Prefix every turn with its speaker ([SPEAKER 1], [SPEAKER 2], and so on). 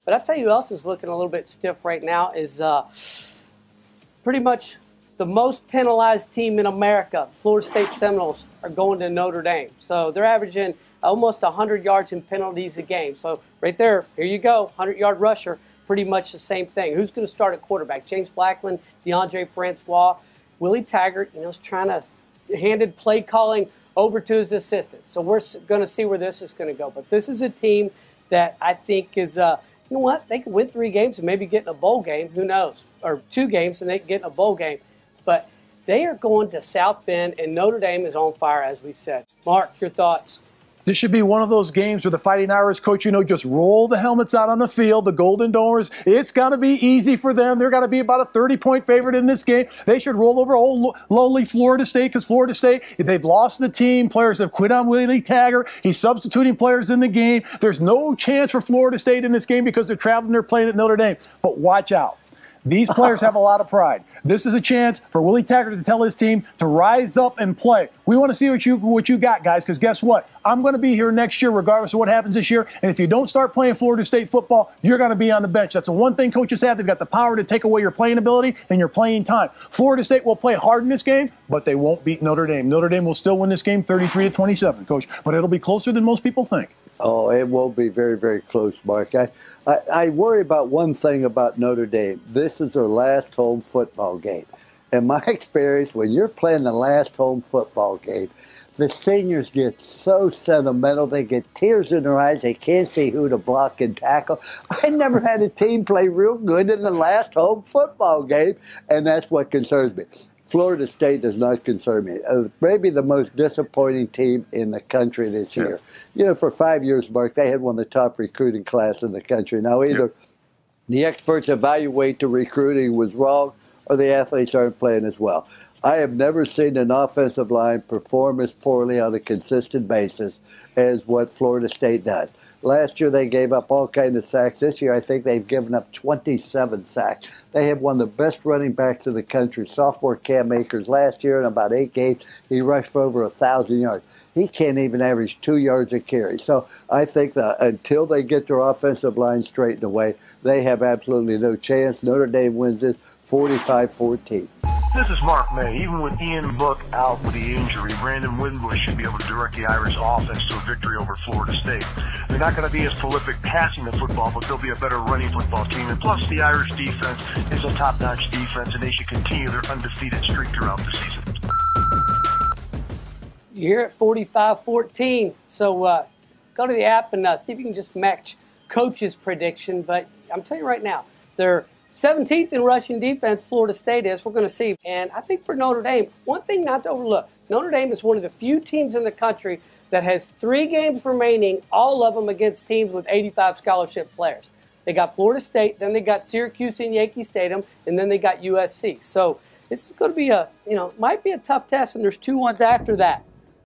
[SPEAKER 1] But I'll tell you who else is looking a little bit stiff right now is pretty much the most penalized team in America. Florida State Seminoles are going to Notre Dame. So they're averaging almost 100 yards in penalties a game. So right there, here you go, 100-yard rusher, pretty much the same thing. Who's going to start at quarterback? James Blackman, DeAndre Francois, Willie Taggart, is trying to handed play calling over to his assistant. So we're going to see where this is going to go. But this is a team that I think is, you know what, they can win 3 games and maybe get in a bowl game. Who knows? Or 2 games and they can get in a bowl game. But they are going to South Bend, and Notre Dame is on fire, as we said. Mark, your thoughts?
[SPEAKER 2] This should be one of those games where the Fighting Irish coach, just roll the helmets out on the field, the Golden Domers. It's going to be easy for them. They're going to be about a 30-point favorite in this game. They should roll over old lowly Florida State because Florida State, they've lost the team. Players have quit on Willie Taggart. He's substituting players in the game. There's no chance for Florida State in this game because they're traveling. They're playing at Notre Dame. But watch out. These players have a lot of pride. This is a chance for Willie Taggart to tell his team to rise up and play. We want to see what you got, guys, because guess what? I'm going to be here next year regardless of what happens this year, and if you don't start playing Florida State football, you're going to be on the bench. That's the one thing coaches have. They've got the power to take away your playing ability and your playing time. Florida State will play hard in this game, but they won't beat Notre Dame. Notre Dame will still win this game 33-27, Coach, but it'll be closer than most people think.
[SPEAKER 3] Oh, it will be very, very close, Mark. I worry about one thing about Notre Dame. This is their last home football game. In my experience, when you're playing the last home football game, the seniors get so sentimental. They get tears in their eyes. They can't see who to block and tackle. I never had a team play real good in the last home football game, and that's what concerns me. Florida State does not concern me. Maybe the most disappointing team in the country this year. For 5 years, Mark, they had one of the top recruiting class in the country. Now, either the experts evaluate the recruiting was wrong or the athletes aren't playing as well. I have never seen an offensive line perform as poorly on a consistent basis as what Florida State does. Last year, they gave up all kinds of sacks. This year, I think they've given up 27 sacks. They have one of the best running backs in the country, sophomore Cam Akers. Last year, in about 8 games, he rushed for over 1,000 yards. He can't even average 2 yards a carry. So I think that until they get their offensive line straightened away, they have absolutely no chance. Notre Dame wins this 45-14.
[SPEAKER 4] This is Mark May. Even with Ian Book out with the injury, Brandon Wimbush should be able to direct the Irish offense to a victory over Florida State. They're not going to be as prolific passing the football, but they'll be a better running football team. And plus, the Irish defense is a top-notch defense, and they should continue their undefeated streak throughout the season.
[SPEAKER 1] You're at 45-14. So go to the app and see if you can just match Coach's prediction. But I'm telling you right now, they're 17th in rushing defense, Florida State is. We're going to see. And I think for Notre Dame, one thing not to overlook, Notre Dame is one of the few teams in the country that has 3 games remaining, all of them against teams with 85 scholarship players. They got Florida State, then they got Syracuse in Yankee Stadium, and then they got USC. So this is going to be might be a tough test, and there's 2 ones after that.